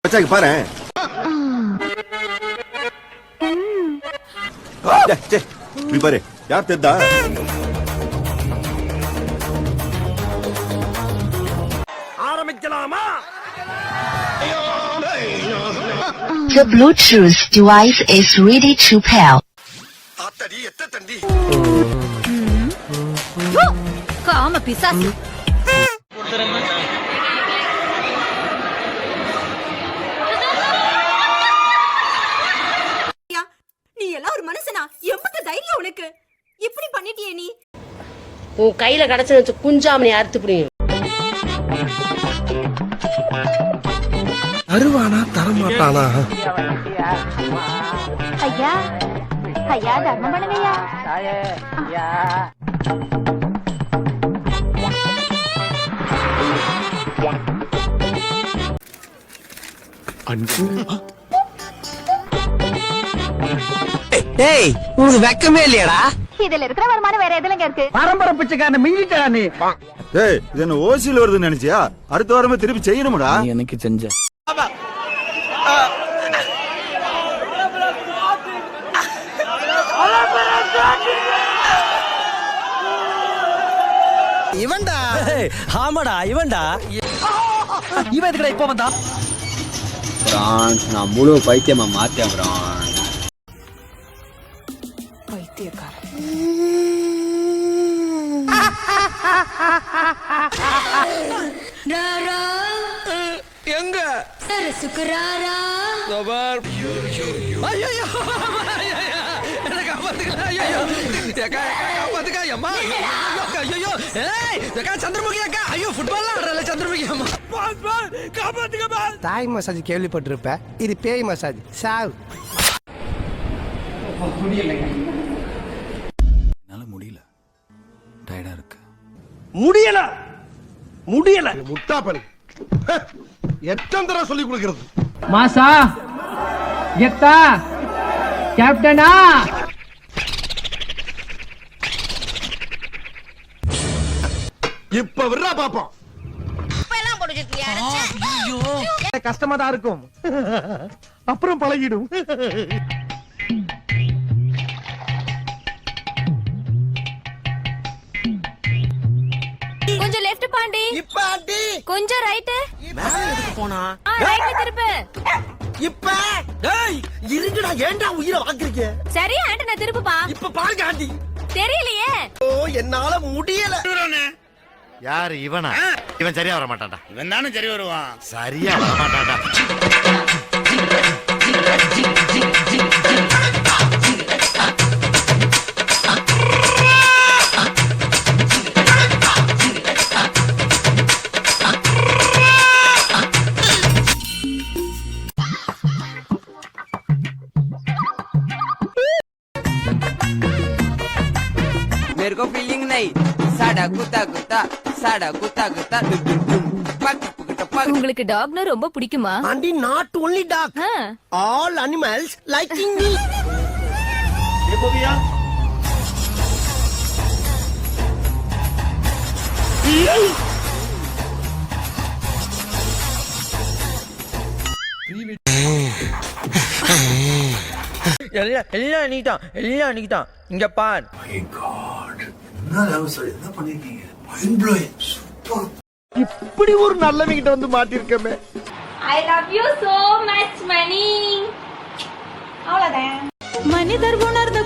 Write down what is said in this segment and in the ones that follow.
மச்சாக்கு பாரு. இப்படி பாரு, யார் தெரிதா? ஆரம்பிக்கலாமா? The Bluetooth device is ready to pair. Athadi எத்த தண்டி. காம பிசாசு. நீ எல்லாம் ஒரு மனுஷனா? எம்பட்டு தைரியம் உனக்கு? இப்படி பண்ணிட்டியே நீ? உன் கையில கிடைச்சு குஞ்சாமணி அறுத்து புடியும். அருவானா தரமாட்டானா? ஐயா ஐயா தர்மம் பண்ணுங்கய்யா. டேய், உனக்கு வெக்கமே இல்லையாடா? இதுல இருக்கிற வருமானம் வேற எதுலங்க இருக்கு? பரம்பரை பிச்சைக்காரன் மிஞ்சிட்டா நீ. ஏய், இது என்ன ஓசில வருதுன்னு நினைச்சியா? அடுத்த வாரமே திருப்பி செய்யணும்டா. எனக்கு செஞ்ச இவன்டா. ஆமாடா இவன்டா. இவன் எதுக்குடா இப்ப வந்தா? பிரான்ஸ் நான் முழு பைத்தியமா மாத்தேன் பிரான்ஸ். எங்க சுக்கராரா சந்திரமுகி அக்கா. ஐயோ ஃபுட்பால் ஆடுறல சந்திரமுகி அம்மா. தாய் மசாஜ் கேள்விப்பட்டிருப்ப, இது பேய் மசாஜ். சாவ். என்னால முடியல, டயர்டா இருக்கு. முடியல முடியல. முட்டாப்பல் எத்தனை தடவை சொல்லி கொடுக்கிறது? மாசா எத்தா கேப்டனா இப்ப விடுறா பாப்போம். கஷ்டமா தான் இருக்கும், அப்புறம் பழகிடும். கொஞ்சம் லெஃப்ட் பாண்டி. இப்ப ஆண்டி கொஞ்சம் ரைட். எதுக்கு போனா? ரைட்ல திருப்பு. இப்ப டேய் இருங்கடா, ஏன்டா உயிரை வாங்குறீங்க? சரி ஆண்டனா திருப்புப்பா. இப்ப பாருங்க ஆண்டி. தெரியலையே. ஓ என்னால முடியல. யாரு இவனா? இவன் சரியா வர மாட்டான்டா. இவன் தானே சரி வருவான். சரியா வர மாட்டான்டா. मेरे को फीलिंग नहीं. साडा कुत्ता कुत्ता साडा कुत्ता कुत्ता पक पक पक. உங்களுக்கு டாக்னா ரொம்ப பிடிக்குமா? Aunty not only dog, all animals liking me. எல்லாம் நீதான் எல்லாம் நீதான். இங்க பார். இப்படி ஒரு நல்லவங்கிட்ட வந்து மாட்டிருக்கமே. I love you so much மணி. அவ்வளவுதான். மனிதர் உணர்ந்து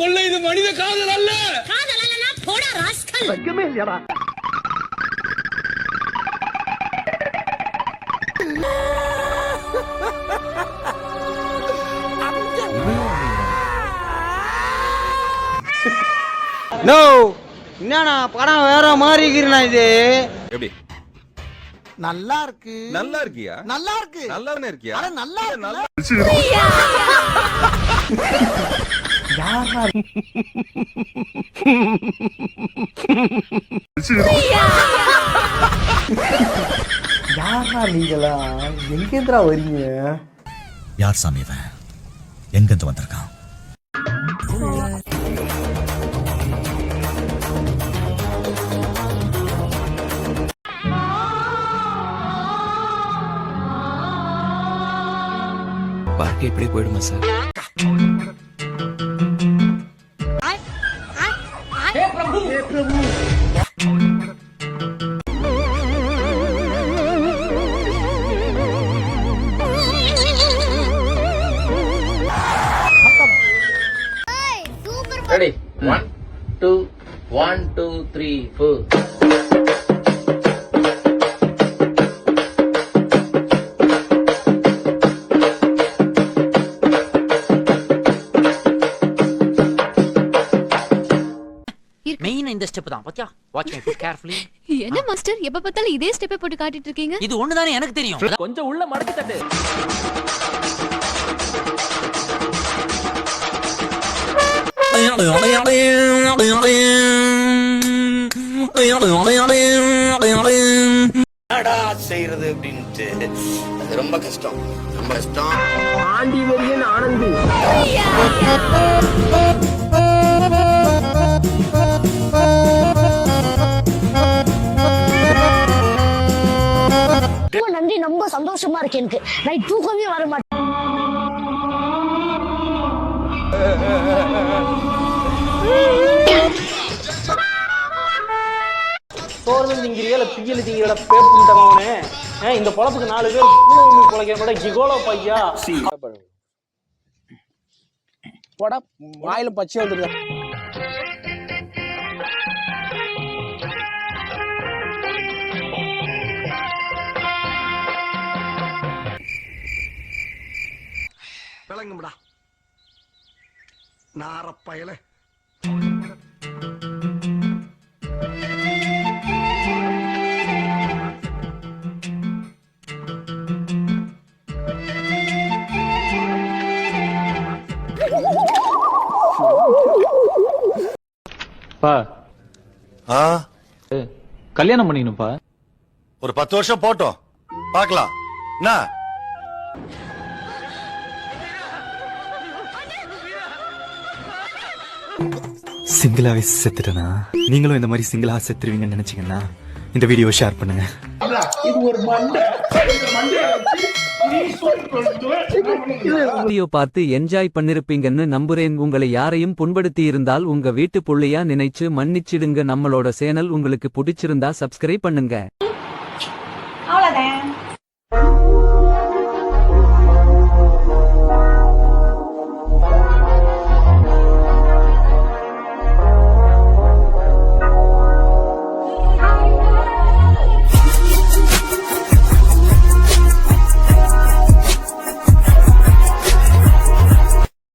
கொள்ள இது மனித காதல் அல்ல. காதல் அல்லனா போடா ராஸ்கல். வெக்கமே இல்லையாடா? No. என்னண்ணா படம் வேற மாதிரி இருக்கிறா இது? எப்படி? நல்லா இருக்கு. நல்லா இருக்கியா? நல்லா இருக்கு. நல்லாவே இருக்கியா? அட நல்லா இருக்கு. யாரா நீங்களா? எங்கேந்திரா வரீங்க? யார் சாமி இவன்? எங்கிருந்து வந்திருக்கான்? வாழ்க்கை இப்படியே போயிடுமா சார்? ரெடி 1 2 1 2 3 4 மெயின் இந்த ஸ்டெப் தான் பாத்தியா? Watch my foot carefully. என்ன மாஸ்டர் எப்ப பார்த்தாலும் இதே ஸ்டெப்பை போட்டு காட்டிட்டு இருக்கீங்க? இது ஒண்ணுதானே எனக்கு தெரியும். கொஞ்சம் உள்ள மடக்கி தட்டு. என்னடா செய்யறது அப்படின்ட்டு அது ரொம்ப கஷ்டம், ரொம்ப கஷ்டம். ஆண்டி வெறியன் ஆனந்தி. நன்றி, ரொம்ப சந்தோஷமா இருக்கு எனக்கு. நைட் தூக்கமே வர மாட்டேன். சோறு திங்கிறீங்களா பியல் திங்கிறீங்களா பேப்புட்டவனே? இந்த பொழப்புக்கு 4 பேர் பூமி பொழைக்கிற கூட கிகோலோ பையா போடா வாயில பச்சை வந்துருக்க. விளங்கும்டா நாரப்பயல. கல்யாணம் பண்ணிக்கணும்ப்பா. ஒரு 10 வருஷம் போட்டோம் பார்க்கலாம். என்ன சிங்கிளாவே செத்துட்டேனா? நீங்களும் இந்த மாதிரி சிங்கிளா செத்துருவீங்கன்னு நினைச்சீங்கன்னா இந்த வீடியோ ஷேர் பண்ணுங்க. வீடியோ பார்த்து என்ஜாய் பண்ணிருப்பீங்கன்னு நம்புறேன். உங்களை யாரையும் புண்படுத்தி இருந்தால் உங்க வீட்டு புள்ளையா நினைச்சு மன்னிச்சிடுங்க. நம்மளோட சேனல் உங்களுக்கு பிடிச்சிருந்தா சப்ஸ்கிரைப் பண்ணுங்க. அவ்வளவுதான்.